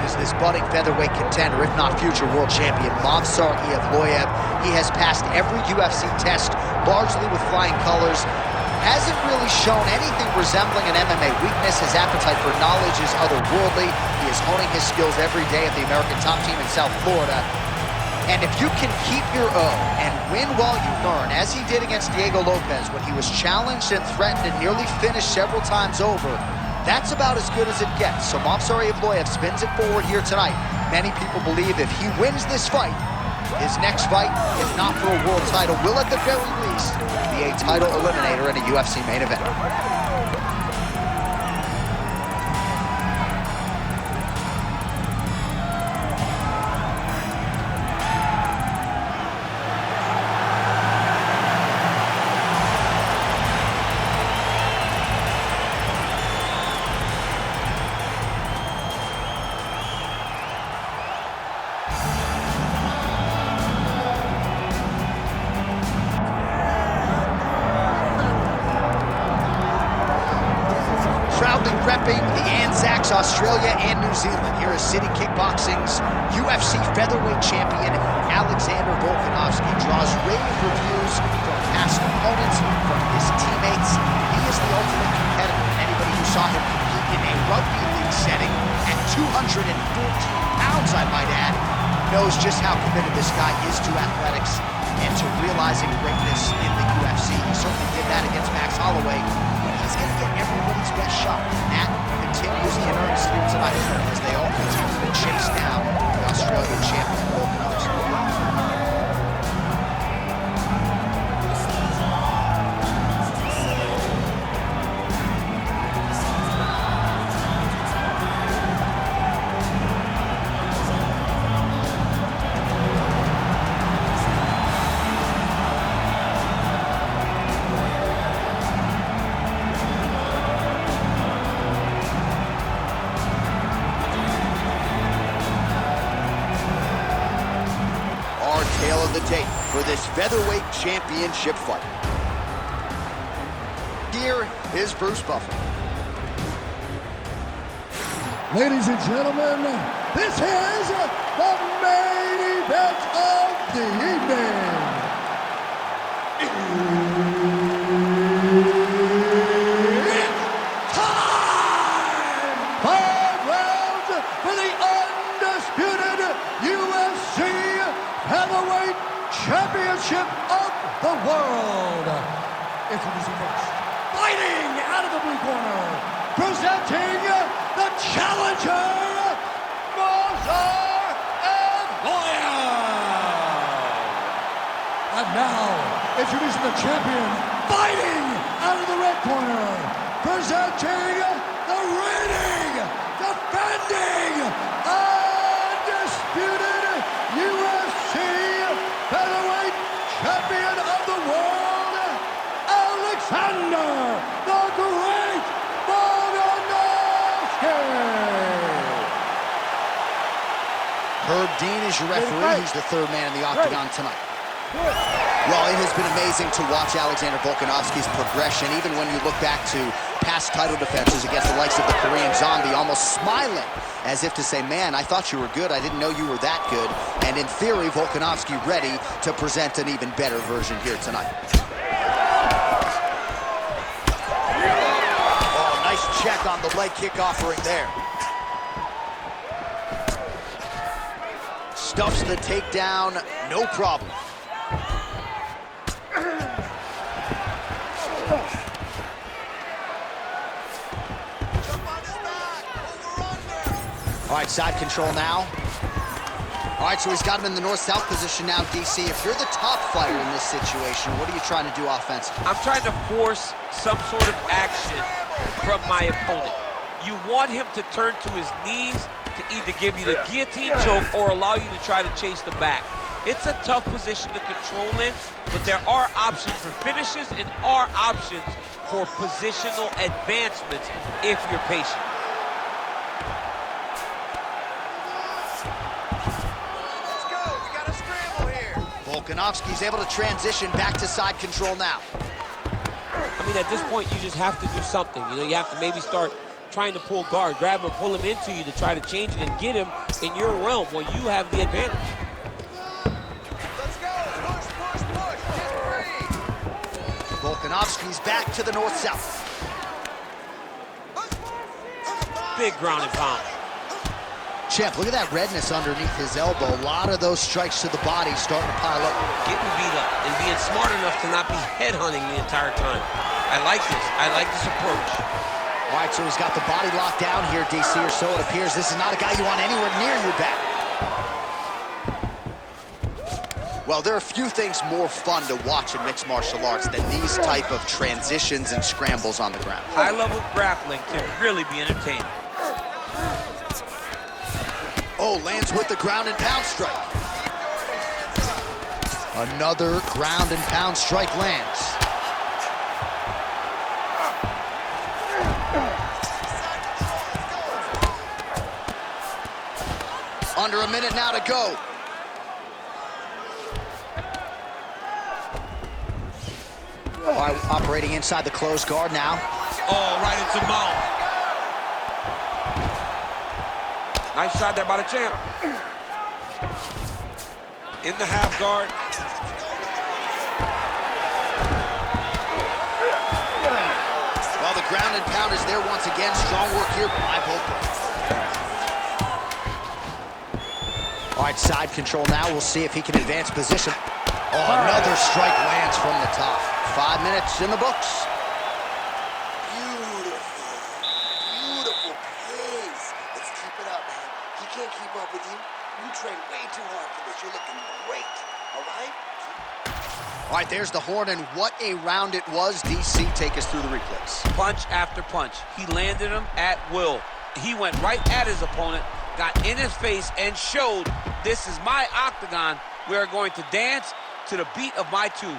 is this budding featherweight contender, if not future world champion, Movsar Evloev. He has passed every UFC test, largely with flying colors. Hasn't really shown anything resembling an MMA weakness. His appetite for knowledge is otherworldly. He is honing his skills every day at the American top team in South Florida. And if you can keep your O and win while you learn, as he did against Diego Lopez when he was challenged and threatened and nearly finished several times over, that's about as good as it gets. So Movsar Evloev spins it forward here tonight. Many people believe if he wins this fight, his next fight, if not for a world title, will at the very least be a title eliminator in a UFC main event. Proudly repping the Anzacs, Australia and New Zealand. Here is City Kickboxing's UFC featherweight champion, Alexander Volkanovski, draws rave reviews from past opponents, from his teammates. He is the ultimate competitor. Anybody who saw him compete in a rugby league setting at 214 pounds, I might add, knows just how committed this guy is to athletics and to realizing greatness in the UFC. He certainly did that against Max Holloway. He's going to get everybody's best shot, and that continues in earnest here tonight as they all continue to chase down the Australian champion, Volkanovski. Tale of the tape for this featherweight championship fight. Here is Bruce Buffer. Ladies and gentlemen, this is the main event of the evening. It's time! 5 rounds for the undisputed UFC Heavyweight Championship of the world. Introducing first, fighting out of the blue corner, presenting the challenger, Movsar Evloev. And now, introducing the champion, fighting out of the red corner, presenting the reigning, defending, undisputed UFC featherweight champion of the world, Alexander the Great Volkanovski. Herb Dean is your referee. He's the third man in the octagon tonight. Well, it has been amazing to watch Alexander Volkanovski's progression, even when you look back to past title defenses against the likes of the Korean Zombie, almost smiling as if to say, man, I thought you were good. I didn't know you were that good. And in theory, Volkanovski ready to present an even better version here tonight. Oh, nice check on the leg kick offering there. Stuffs the takedown, no problem. All right, side control now. All right, so he's got him in the north-south position now, DC. If you're the top fighter in this situation, what are you trying to do offensively? I'm trying to force some sort of action from my opponent. You want him to turn to his knees to either give you the guillotine choke or allow you to try to chase the back. It's a tough position to control in, but there are options for finishes and are options for positional advancements if you're patient. Volkanovski's able to transition back to side control now. I mean, at this point, you just have to do something. You know, you have to maybe start trying to pull guard. Grab him, pull him into you to try to change it and get him in your realm where you have the advantage. Let's go. Push, push, push. Get free. Volkanovski's back to the north-south. Big ground and pound. Champ, look at that redness underneath his elbow. A lot of those strikes to the body starting to pile up. Getting beat up and being smart enough to not be headhunting the entire time. I like this. I like this approach. All right, so he's got the body locked down here, DC, or so it appears. This is not a guy you want anywhere near your back. Well, there are few things more fun to watch in mixed martial arts than these type of transitions and scrambles on the ground. High-level grappling can really be entertaining. Oh, lands with the ground and pound strike. Another ground and pound strike lands. Under a minute now to go. All right, operating inside the closed guard now. Oh, right into mount. Nice shot there by the champ. In the half guard. Well, the ground and pound is there once again. Strong work here by Volkanovski. All right, side control now. We'll see if he can advance position. Oh, another strike lands from the top. 5 minutes in the books. Beautiful. Beautiful pace. Let's keep it up, man. He can't keep up with you. You train way too hard for this. You're looking great. All right? All right, there's the horn, and what a round it was. DC, take us through the replays. Punch after punch. He landed him at will. He went right at his opponent, got in his face, and showed this is my octagon. We are going to dance to the beat of my tune.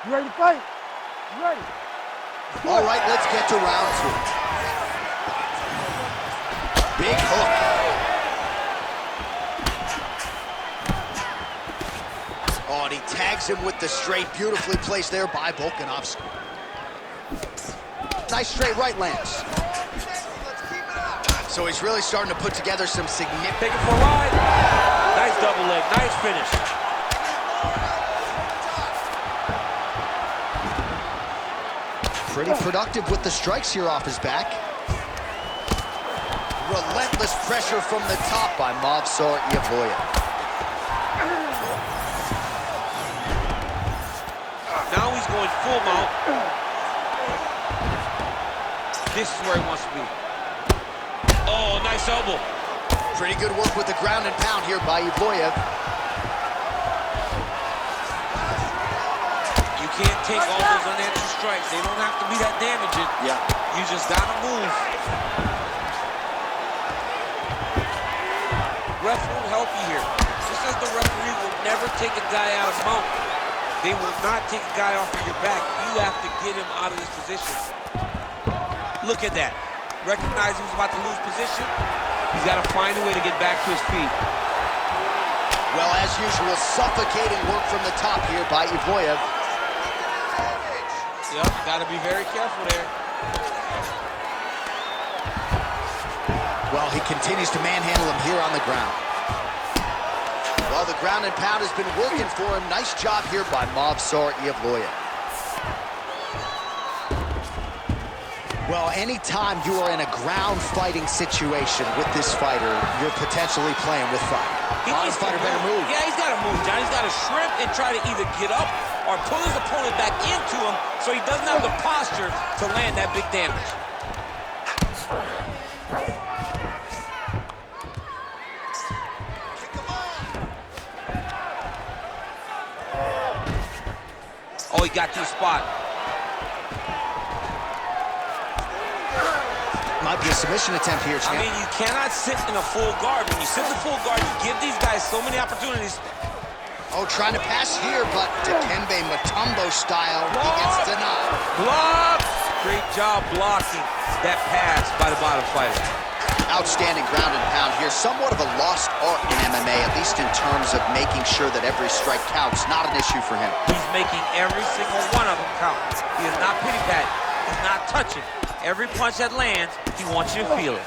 You ready to fight? You ready? All right, let's get to round 2. Big hook. Oh, and he tags him with the straight. Beautifully placed there by Volkanovski. Nice straight right lands. So he's really starting to put together some significant... Take it for a ride. Nice double leg. Nice finish. Pretty productive with the strikes here off his back. Relentless pressure from the top by Movsar Evloev. Now he's going full mount. This is where he wants to be. Oh, nice elbow. Pretty good work with the ground and pound here by Evloev. You can't take all those unanswered strikes. They don't have to be that damaging. Yeah. You just gotta move. Ref won't help you here. Just as the referee will never take a guy out of mount, they will not take a guy off of your back. You have to get him out of this position. Look at that. Recognize he was about to lose position. He's got to find a way to get back to his feet. Well, as usual, suffocating work from the top here by Evloev. Yep, got to be very careful there. Well, he continues to manhandle him here on the ground. Well, the ground and pound has been working for him. Nice job here by Movsar Evloev. Well, anytime you are in a ground fighting situation with this fighter, you're potentially playing with fire. Modern fighter better move. Yeah, he's got to move, John. He's got to shrimp and try to either get up or pull his opponent back into him so he doesn't have the posture to land that big damage. Oh, he got to the spot. Might be a submission attempt here, champ. I mean, you cannot sit in a full guard. When you sit in a full guard, you give these guys so many opportunities. Oh, trying to pass here, but Dikembe Mutombo style, he gets denied. Block! Great job blocking that pass by the bottom fighter. Outstanding ground and pound here. Somewhat of a lost art in MMA, at least in terms of making sure that every strike counts. Not an issue for him. He's making every single one of them count. He is not pity-patting. He's not touching. Every punch that lands, he wants you to feel it.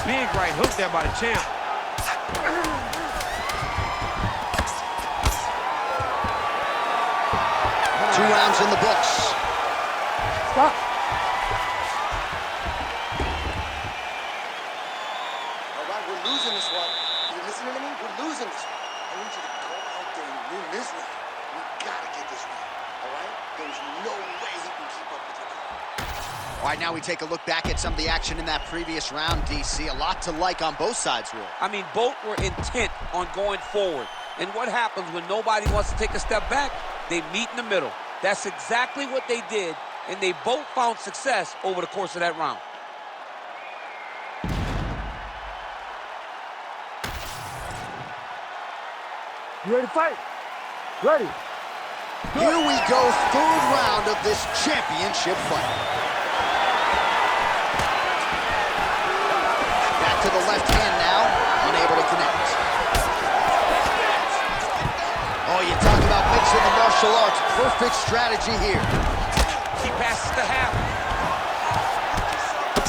Big right hook there by the champ. 2 rounds in the books. Stop. All right, we're losing this one. You listening to me? We're losing this one. I want you to go out there and win this round. We gotta get this round. All right? There's no way he can keep up with your car. All right, now we take a look back at some of the action in that previous round, DC. A lot to like on both sides, really. I mean, both were intent on going forward. And what happens when nobody wants to take a step back? They meet in the middle. That's exactly what they did, and they both found success over the course of that round. You ready to fight? Ready. Here we go, 3rd round of this championship fight. Back to the left hand now, unable to connect. Oh, you talk about mixing the martial arts. Perfect strategy here. He passes to half.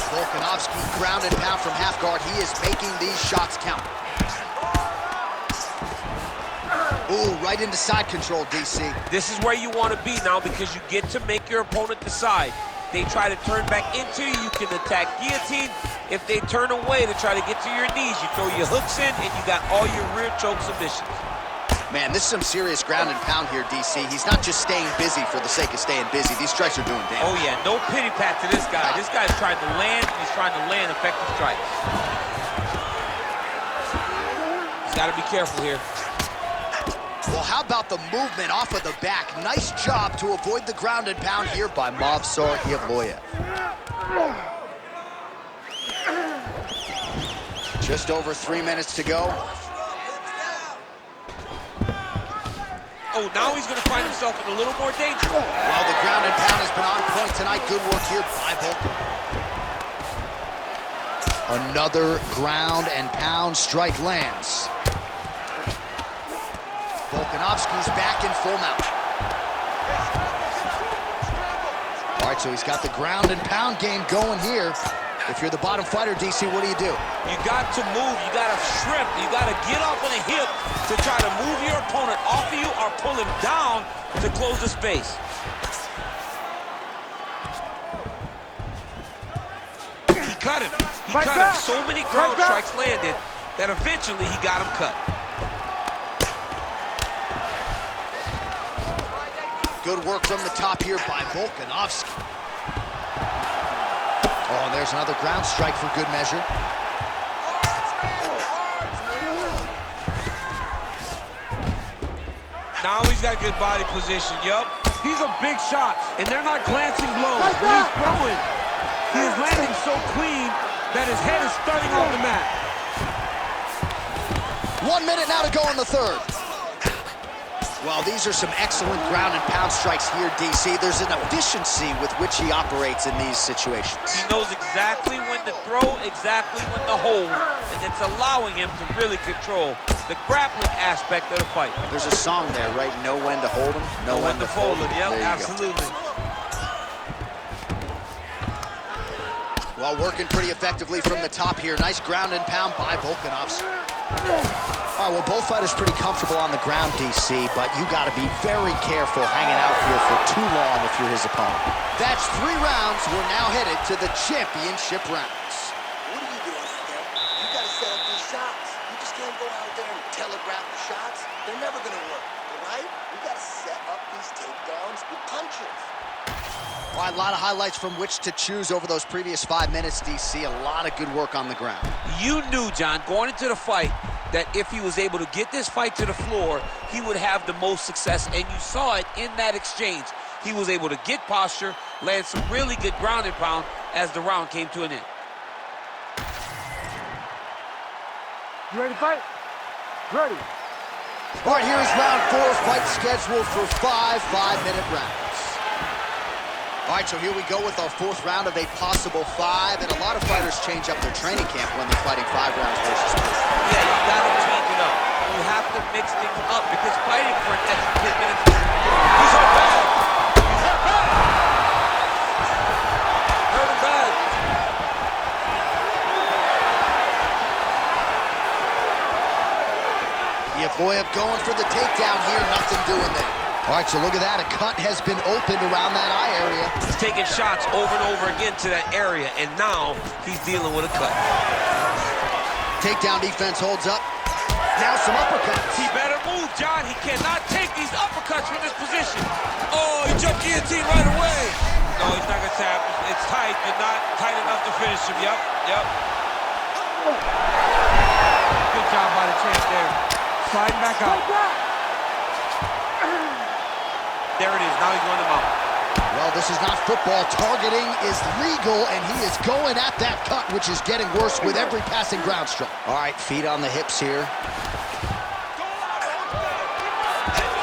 Volkanovski ground and pound from half guard. He is making these shots count. Ooh, right into side control, DC. This is where you want to be now because you get to make your opponent decide. They try to turn back into you, you can attack guillotine. If they turn away to try to get to your knees, you throw your hooks in and you got all your rear choke submissions. Man, this is some serious ground and pound here, DC. He's not just staying busy for the sake of staying busy. These strikes are doing damage. Oh, yeah, no pity pat to this guy. This guy's trying to land, and he's trying to land effective strikes. He's got to be careful here. Well, how about the movement off of the back? Nice job to avoid the ground and pound here by Movsar Evloev. Just over 3 minutes to go. Oh, now he's going to find himself in a little more danger. Well, the ground and pound has been on point tonight. Good work here by Volk. Another ground and pound strike lands. Volkanovski's back in full mount. All right, so he's got the ground and pound game going here. If you're the bottom fighter, DC, what do? You got to move, you got to shrimp, you got to get off on a hip to try to move your opponent off of you or pull him down to close the space. He cut him. He cut him. So many ground strikes landed that eventually he got him cut. Good work from the top here by Volkanovski. Oh, and there's another ground strike for good measure. Now he's got good body position, yup. These are big shots, and they're not glancing blows. When he's throwing, he is landing so clean that his head is starting off the mat. 1 minute now to go in the 3rd. Well, these are some excellent ground and pound strikes here, DC. There's an efficiency with which he operates in these situations. He knows exactly when to throw, exactly when to hold, and it's allowing him to really control the grappling aspect of the fight. There's a song there, right? Know when to hold him, know when to fold him. Yep, There you absolutely. Go. Well, working pretty effectively from the top here. Nice ground and pound by Volkanovski. All right, well, both fighters pretty comfortable on the ground, DC, but you got to be very careful hanging out here for too long if you're his opponent. That's 3 rounds. We're now headed to the championship rounds. What are you doing out there? You gotta set up these shots. You just can't go out there and telegraph the shots. They're never gonna work, all right? You gotta set up these takedowns with punches. All right, a lot of highlights from which to choose over those previous 5 minutes, DC. A lot of good work on the ground. You knew, John, going into the fight, that if he was able to get this fight to the floor, he would have the most success, and you saw it in that exchange. He was able to get posture, land some really good ground and pound as the round came to an end. You ready to fight? Ready. All right, here's round 4, fight scheduled for 5 5-minute rounds. All right, so here we go with our fourth round of a possible 5, and a lot of fighters change up their training camp when they're fighting 5 rounds versus 2. Yeah, you gotta change it up. You have to mix things up because fighting for an extra 10 minutes. He's hurt bad. He's hurt bad. Hurt him bad. Evloev going for the takedown here, nothing doing there. All right, so look at that. A cut has been opened around that eye area. He's taking shots over and over again to that area, and now he's dealing with a cut. Takedown defense holds up. Now some uppercuts. He better move, John. He cannot take these uppercuts from this position. Oh, he jumped guillotine right away. No, he's not going to tap. It's tight, but not tight enough to finish him. Yep. Good job by the champ there. Sliding back out. There it is. Now he's going to mount. Well, this is not football. Targeting is legal, and he is going at that cut, which is getting worse with every passing ground stroke. All right, feet on the hips here.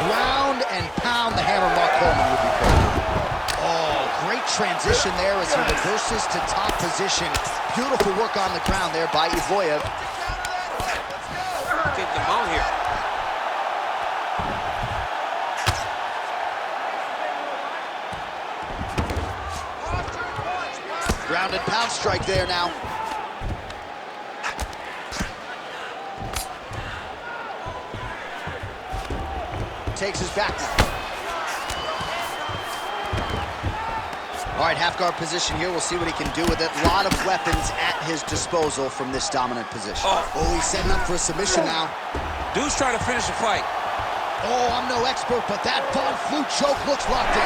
Ground and pound the hammer Mark Coleman would be called. Oh, great transition there as he reverses to top position. Beautiful work on the ground there by Evloev. Take the mount here. Ground and pound strike there now. Takes his back now. All right, half guard position here. We'll see what he can do with it. A lot of weapons at his disposal from this dominant position. Oh, he's setting up for a submission now. Dude's trying to finish the fight. Oh, I'm no expert, but that Von Flue choke looks locked in.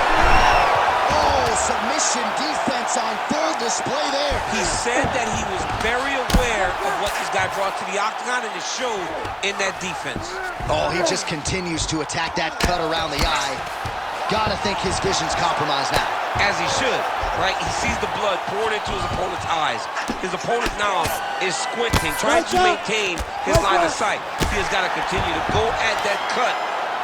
Oh, submission defense on full display there. He said that he was very aware of what this guy brought to the octagon, and it showed in that defense. Oh, he just continues to attack that cut around the eye. Gotta think his vision's compromised now. As he should, right? He sees the blood pouring into his opponent's eyes. His opponent now is squinting, trying to maintain his line of sight. He has got to continue to go at that cut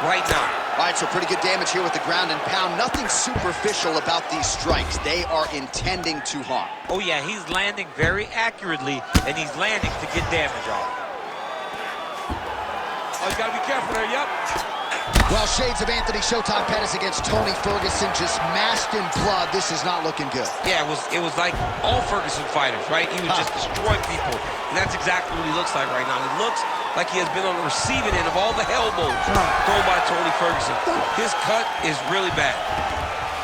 right now. All right, so pretty good damage here with the ground and pound. Nothing superficial about these strikes. They are intending to harm. Oh, yeah, he's landing very accurately, and he's landing to get damage off. Oh, you got to be careful there, yep. Well, shades of Anthony Showtime Pettis against Tony Ferguson, just masked in blood. This is not looking good. Yeah, it was like all Ferguson fighters, right? He would just destroy people, and that's exactly what he looks like right now. It looks like he has been on the receiving end of all the elbows thrown by Tony Ferguson. His cut is really bad.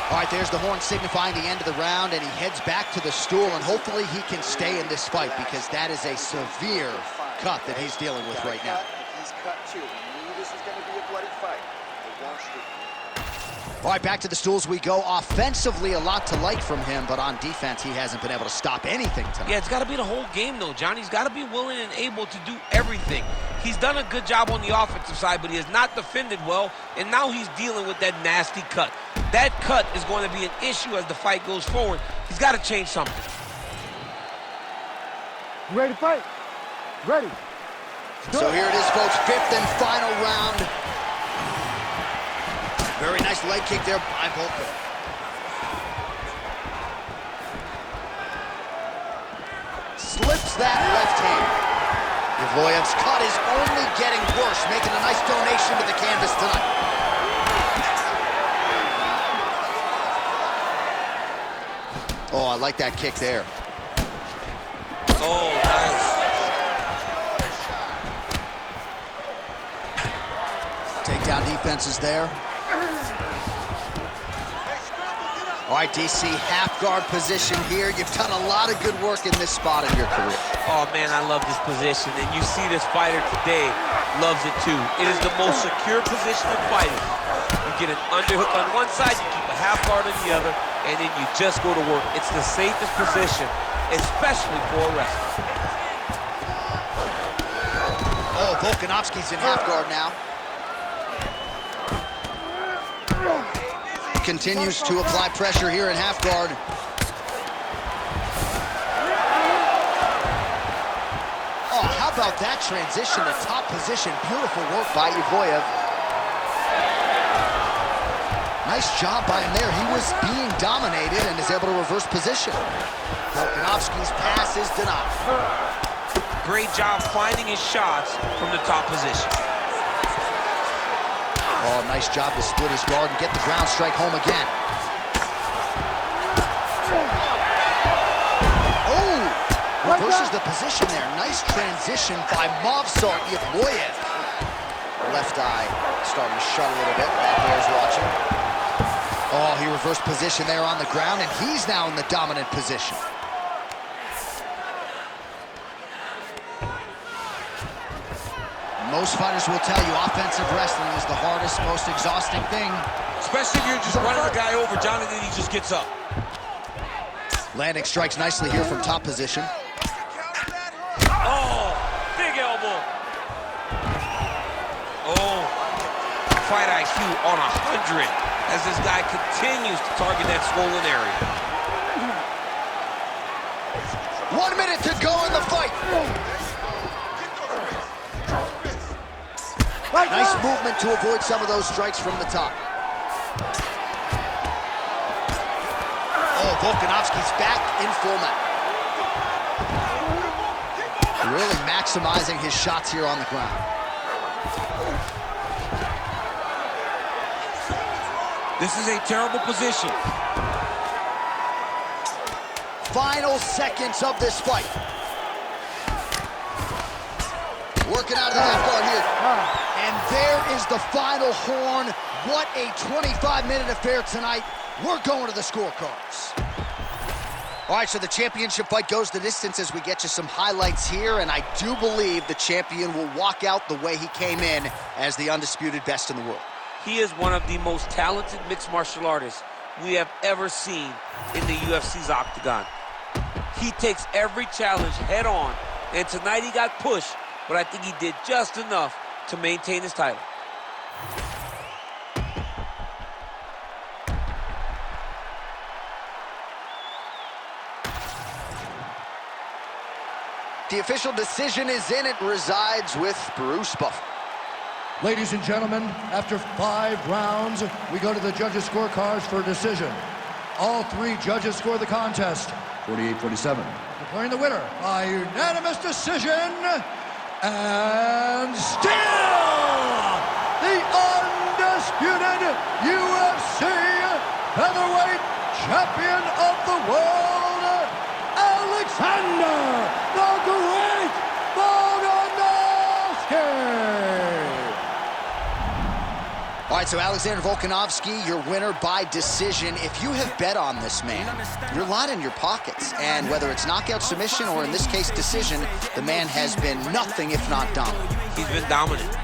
All right, there's the horn signifying the end of the round, and he heads back to the stool, and hopefully he can stay in this fight because that is a severe cut that he's dealing with right now. He's cut too. We knew this was going to be a bloody fight. It won't shoot. All right, back to the stools we go. Offensively, a lot to like from him, but on defense, he hasn't been able to stop anything tonight. Yeah, it's got to be the whole game, though, John. He's got to be willing and able to do everything. He's done a good job on the offensive side, but he has not defended well, and now he's dealing with that nasty cut. That cut is going to be an issue as the fight goes forward. He's got to change something. You ready to fight? Ready. So here it is, folks, fifth and final round. Very nice leg kick there by Volkanovski. Slips that left hand. Evloev's cut is only getting worse, making a nice donation to the canvas tonight. Oh, I like that kick there. Oh, nice. Takedown defense is there. All right, DC, half guard position here. You've done a lot of good work in this spot in your career. Oh, man, I love this position, and you see this fighter today loves it, too. It is the most secure position in fighting. You get an underhook on one side, you keep a half guard on the other, and then you just go to work. It's the safest position, especially for a wrestler. Oh, Volkanovski's in half guard now. Continues to apply pressure here in half guard. Oh, how about that transition to top position? Beautiful work by Evloev. Nice job by him there. He was being dominated and is able to reverse position. Volkanovski's pass is denied. Great job finding his shots from the top position. Oh, nice job to split his guard and get the ground strike home again. Oh, reverses the position there. Nice transition by Movsar Evloev. Left eye starting to shut a little bit. That bear's watching. Oh, he reversed position there on the ground, and he's now in the dominant position. Most fighters will tell you offensive wrestling is the hardest, most exhausting thing. Especially if you're just running the guy over, Jonathan, he just gets up. Landing strikes nicely here from top position. Oh, big elbow. Oh, fight IQ on 100 as this guy continues to target that swollen area. 1 minute to go in the fight. Nice movement to avoid some of those strikes from the top. Oh, Volkanovski's back in full mount. Really maximizing his shots here on the ground. This is a terrible position. Final seconds of this fight. Working out of the half guard here. And there is the final horn. What a 25-minute affair tonight. We're going to the scorecards. All right, so the championship fight goes the distance as we get you some highlights here, and I do believe the champion will walk out the way he came in as the undisputed best in the world. He is one of the most talented mixed martial artists we have ever seen in the UFC's octagon. He takes every challenge head on, and tonight he got pushed, but I think he did just enough to maintain his title. The official decision is in. It resides with Bruce Buffer. Ladies and gentlemen, after 5 rounds, we go to the judges' scorecards for a decision. All 3 judges score the contest, 48-47. Declaring the winner by unanimous decision, and still the undisputed UFC featherweight champion of the world, Alexander the Great Volkanovski. All right, so Alexander Volkanovski, your winner by decision. If you have bet on this man, you're lining your pockets. And whether it's knockout, submission, or in this case, decision, the man has been nothing if not dominant. He's been dominant.